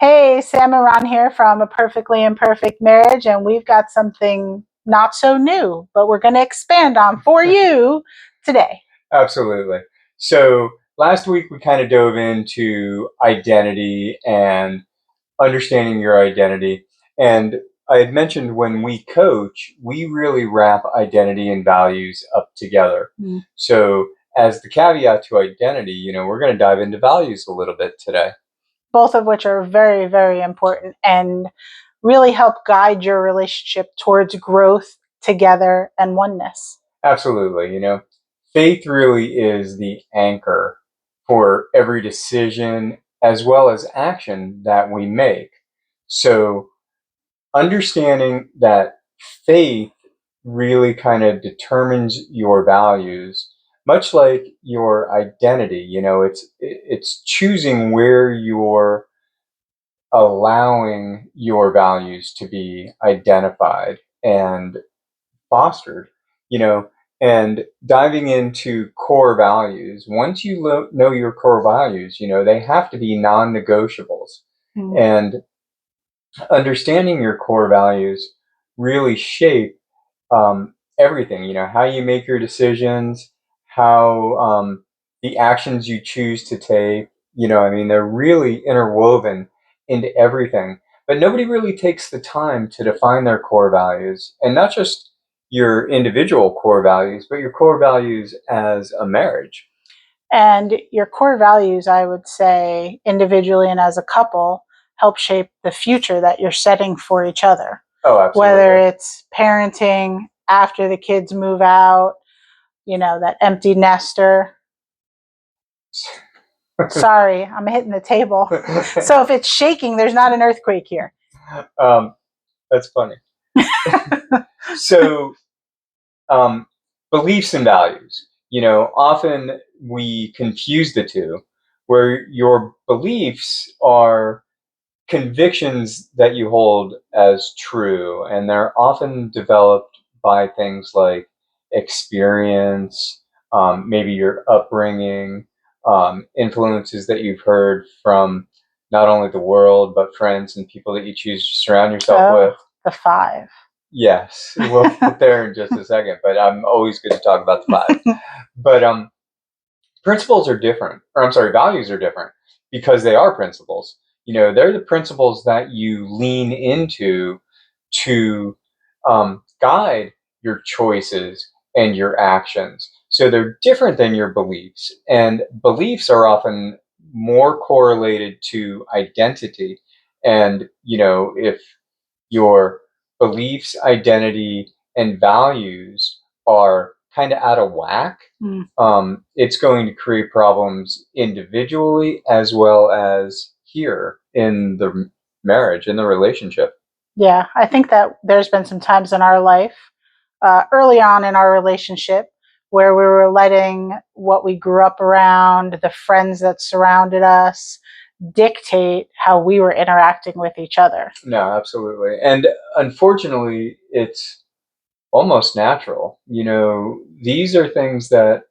Hey, Sam and Ron here from A Perfectly Imperfect Marriage, and we've got something not so new, but we're going to expand on for you today. Absolutely. So last week we kind of dove into identity and understanding your identity. And I had mentioned when we coach, we really wrap identity and values up together. So as the caveat to identity, we're going to dive into values a little bit today. Both of which are very, very important and really help guide your relationship towards growth together and oneness. Absolutely. Faith really is the anchor for every decision as well as action that we make. So understanding that faith really kind of determines your values, much like your identity. It's choosing where you're allowing your values to be identified and fostered, you know, and diving into core values. Once you know your core values, they have to be non-negotiables. And understanding your core values really shape everything, how you make your decisions, how the actions you choose to take, they're really interwoven into everything. But nobody really takes the time to define their core values, and not just your individual core values, but your core values as a marriage. And your core values, I would say, individually and as a couple, help shape the future that you're setting for each other. Oh, absolutely. Whether it's parenting after the kids move out, that empty nester. Sorry, I'm hitting the table. So if it's shaking, there's not an earthquake here. That's funny. So, beliefs and values. Often we confuse the two, where your beliefs are convictions that you hold as true, and they're often developed by things like experience, maybe your upbringing, influences that you've heard from not only the world, but friends and people that you choose to surround yourself with. The 5. Yes, we'll get there in just a second, but I'm always good to talk about the 5. But principles are different, or I'm sorry, values are different because they are principles. They're the principles that you lean into to guide your choices and your actions. So they're different than your beliefs, and beliefs are often more correlated to identity. And, if your beliefs, identity, and values are kind of out of whack, it's going to create problems individually as well as here in the marriage, in the relationship. Yeah, I think that there's been some times in our life, early on in our relationship, where we were letting what we grew up around, the friends that surrounded us, dictate how we were interacting with each other. No, absolutely. And unfortunately, it's almost natural. These are things that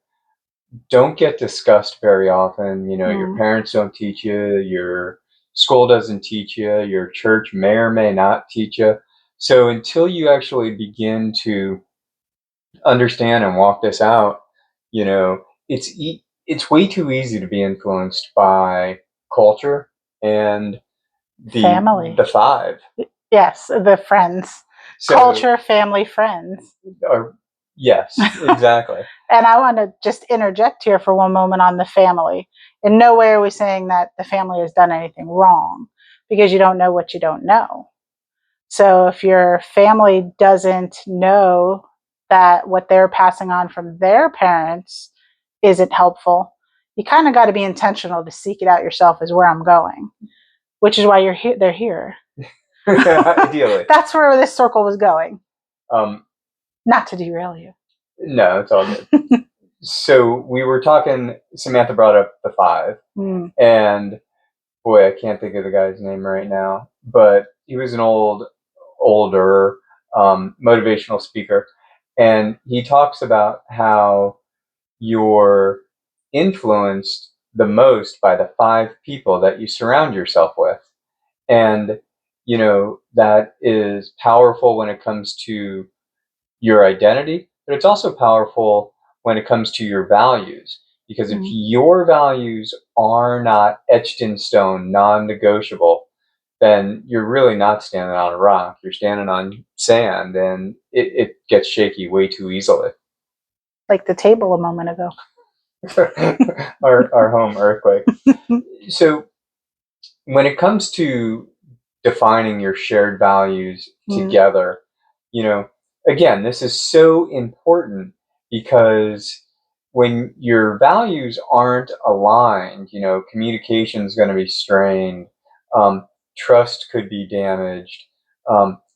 don't get discussed very often. Your parents don't teach you, your school doesn't teach you, your church may or may not teach you. So until you actually begin to understand and walk this out, it's way too easy to be influenced by culture and family. The 5. Yes, the friends. So, culture, family, friends. Yes, exactly. And I want to just interject here for one moment on the family. In no way are we saying that the family has done anything wrong, because you don't know what you don't know. So if your family doesn't know that what they're passing on from their parents isn't helpful, you kind of got to be intentional to seek it out yourself, is where I'm going, which is why you're here. They're here. Ideally. That's where this circle was going. Not to derail you. No, it's all good. So we were talking, Samantha brought up the 5, and boy, I can't think of the guy's name right now, but he was an older motivational speaker, and he talks about how you're influenced the most by the 5 people that you surround yourself with. And, that is powerful when it comes to your identity, but it's also powerful when it comes to your values. Because if your values are not etched in stone, non-negotiable, then you're really not standing on a rock. You're standing on sand, and it gets shaky way too easily. Like the table a moment ago. our home earthquake. So when it comes to defining your shared values together, again, this is so important because when your values aren't aligned, communication is going to be strained, trust could be damaged,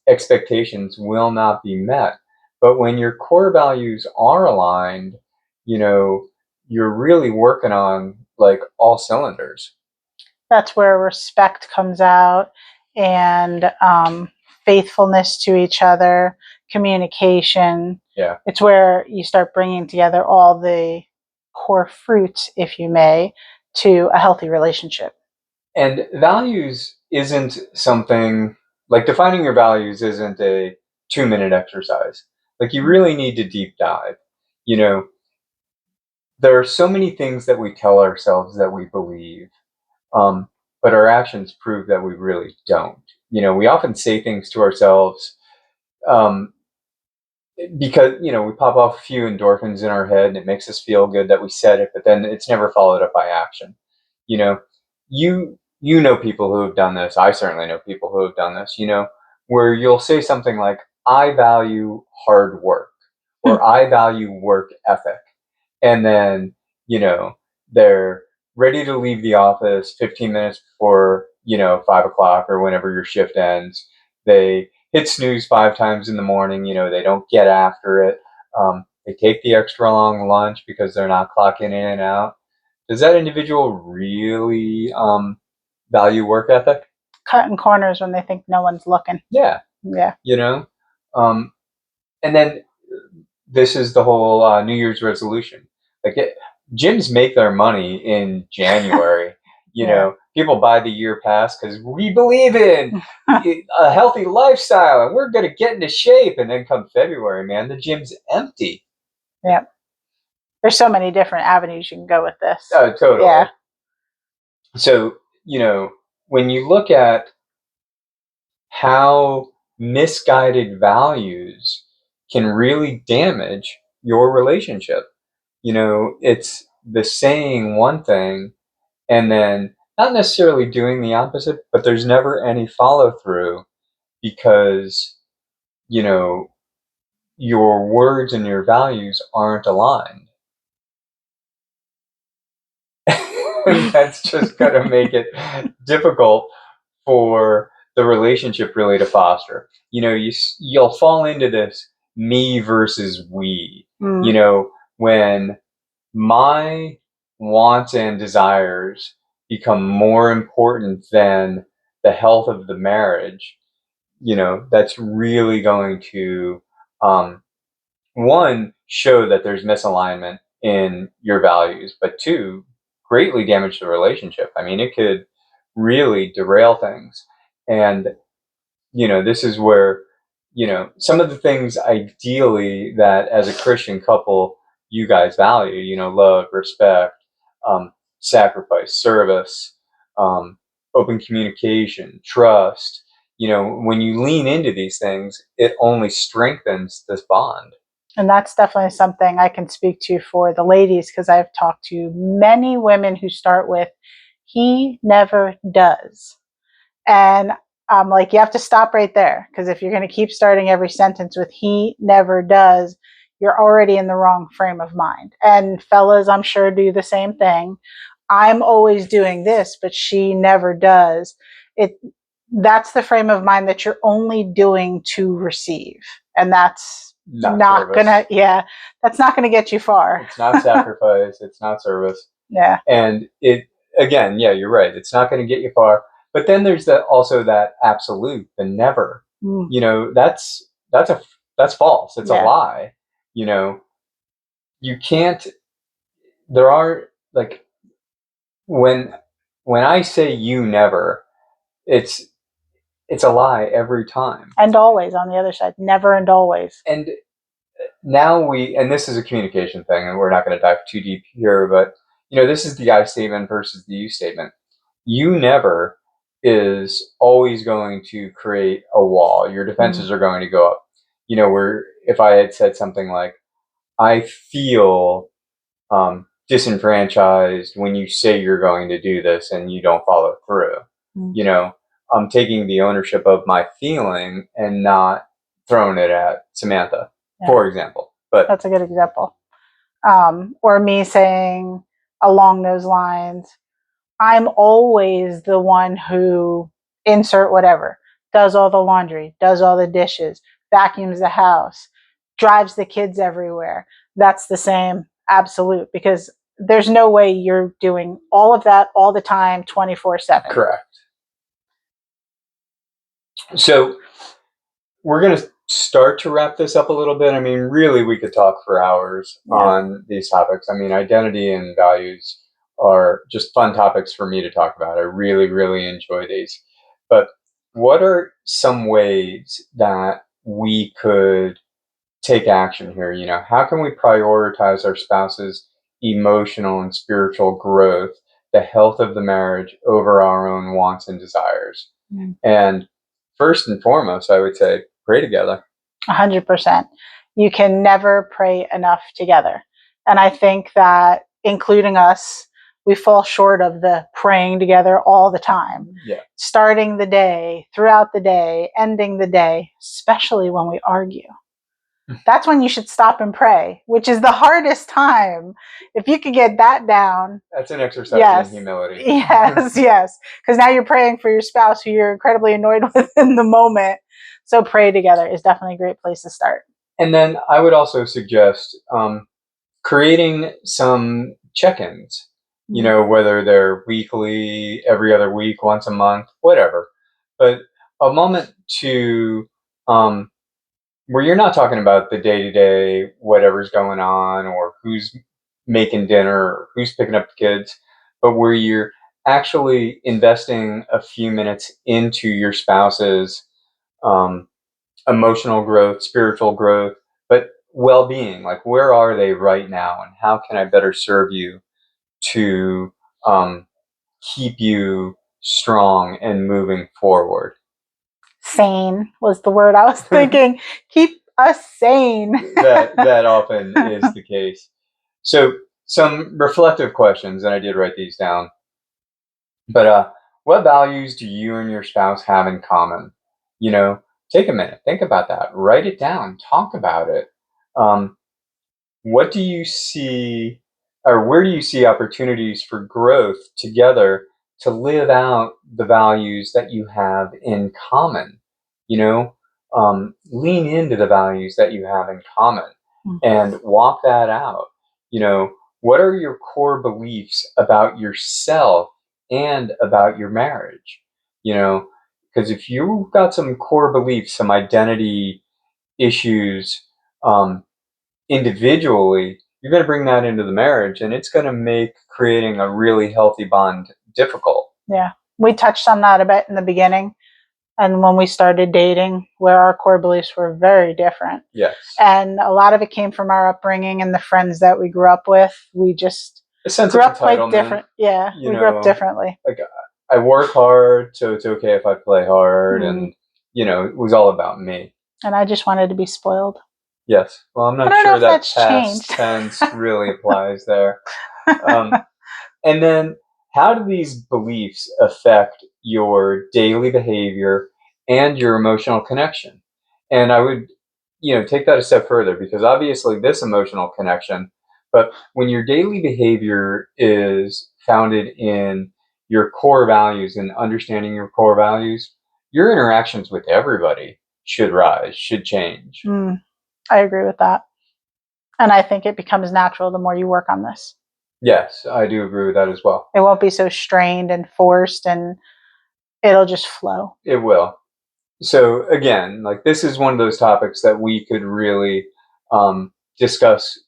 expectations will not be met. But when your core values are aligned, you're really working on like all cylinders. That's where respect comes out, and faithfulness to each other, communication. Yeah. It's where you start bringing together all the core fruits, if you may, to a healthy relationship. And values isn't something like defining your values isn't a 2-minute exercise. Like you really need to deep dive. There are so many things that we tell ourselves that we believe, but our actions prove that we really don't. We often say things to ourselves um, because we pop off a few endorphins in our head, and it makes us feel good that we said it, but then it's never followed up by action. You know, you know people who have done this. I certainly know people who have done this. Where you'll say something like, "I value hard work," or "I value work ethic," and then they're ready to leave the office 15 minutes before 5 o'clock or whenever your shift ends. They hit snooze 5 times in the morning. They don't get after it. They take the extra long lunch because they're not clocking in and out. Does that individual really value work ethic? Cutting corners when they think no one's looking. Yeah. Yeah. And then this is the whole New Year's resolution. Like gyms make their money in January. People buy the year pass because we believe in a healthy lifestyle and we're going to get into shape. And then come February, man, the gym's empty. Yeah. There's so many different avenues you can go with this. Oh, totally. Yeah. So, when you look at how misguided values can really damage your relationship, it's the saying one thing and then not necessarily doing the opposite, but there's never any follow through because, your words and your values aren't aligned. That's just going to make it difficult for the relationship really to foster. You'll fall into this me versus we. When my wants and desires become more important than the health of the marriage, that's really going to, one, show that there's misalignment in your values, but two, greatly damage the relationship. I mean, it could really derail things. And, this is where, some of the things ideally that as a Christian couple, you guys value, love, respect, sacrifice, service, um, open communication, trust. When you lean into these things, it only strengthens this bond. And that's definitely something I can speak to for the ladies, because I've talked to many women who start with, he never does. And I'm like, you have to stop right there, because if you're going to keep starting every sentence with he never does, you're already in the wrong frame of mind. And fellas, I'm sure, do the same thing. I'm always doing this, but she never does. That's the frame of mind that you're only doing to receive. And that's not gonna, that's not gonna get you far. It's not sacrifice. It's not service. Yeah. And again, you're right. It's not going to get you far. But then there's also that absolute, the never. That's false. It's a lie. You can't. There are like when I say you never, it's it's a lie every time. And always on the other side, never and always. And now and this is a communication thing, and we're not going to dive too deep here, but this is the I statement versus the you statement. You never is always going to create a wall. Your defenses are going to go up. Where if I had said something like, I feel disenfranchised when you say you're going to do this and you don't follow through. I'm taking the ownership of my feeling and not throwing it at Samantha, for example. But that's a good example. Or me saying along those lines, I'm always the one who insert whatever, does all the laundry, does all the dishes, vacuums the house, drives the kids everywhere. That's the same absolute, because there's no way you're doing all of that all the time, 24/7. Correct. So we're going to start to wrap this up a little bit. I mean, really, we could talk for hours on these topics. I mean, identity and values are just fun topics for me to talk about. I really, really enjoy these. But what are some ways that we could take action here? How can we prioritize our spouse's emotional and spiritual growth, the health of the marriage, over our own wants and desires? And first and foremost, I would say, pray together. 100%. You can never pray enough together. And I think that, including us, we fall short of the praying together all the time. Yeah. Starting the day, throughout the day, ending the day, especially when we argue. That's when you should stop and pray, which is the hardest time. If you could get that down. That's an exercise in humility. Yes. Because now you're praying for your spouse who you're incredibly annoyed with in the moment. So pray together is definitely a great place to start. And then I would also suggest creating some check-ins, whether they're weekly, every other week, once a month, whatever. But a moment to where you're not talking about the day-to-day, whatever's going on, or who's making dinner, or who's picking up the kids, but where you're actually investing a few minutes into your spouse's emotional growth, spiritual growth, but well-being. Like, where are they right now, and how can I better serve you to keep you strong and moving forward? Sane was the word I was thinking. Keep us sane. that often is the case. So some reflective questions, and I did write these down. But what values do you and your spouse have in common? Take a minute, think about that, write it down, talk about it. What do you see, or where do you see opportunities for growth together to live out the values that you have in common? Lean into the values that you have in common and walk that out. What are your core beliefs about yourself and about your marriage? Because if you've got some core beliefs, some identity issues individually, you're going to bring that into the marriage, and it's going to make creating a really healthy bond difficult. Yeah. We touched on that a bit in the beginning. And when we started dating, where our core beliefs were very different. Yes. And a lot of it came from our upbringing and the friends that we grew up with. We just grew up quite different. Yeah, we grew up differently. Like, I work hard, so it's okay if I play hard. And, it was all about me. And I just wanted to be spoiled. Yes. Well, I'm not sure that past tense really applies there. And then, how do these beliefs affect your daily behavior and your emotional connection? And I would, take that a step further, because obviously this emotional connection, but when your daily behavior is founded in your core values and understanding your core values, your interactions with everybody should rise, should change. I agree with that. And I think it becomes natural the more you work on this. Yes, I do agree with that as well. It won't be so strained and forced, and it'll just flow. It will. So again, like, this is one of those topics that we could really discuss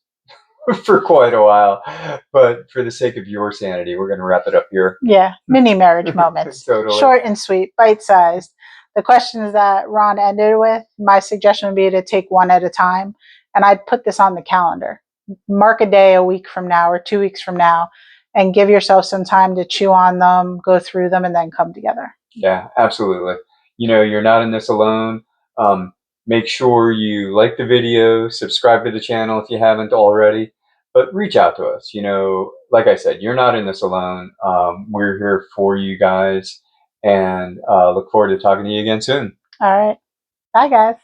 for quite a while, but for the sake of your sanity, we're going to wrap it up here. Yeah, mini marriage moments. Totally. Short and sweet, bite-sized. the questions that Ron ended with, my suggestion would be to take one at a time. And I'd put this on the calendar. Mark a day a week from now or 2 weeks from now and give yourself some time to chew on them, go through them, and then come together. Yeah, absolutely. You're not in this alone. Make sure you like the video, subscribe to the channel if you haven't already, but reach out to us. Like I said, you're not in this alone. We're here for you guys, and look forward to talking to you again soon. All right. Bye, guys.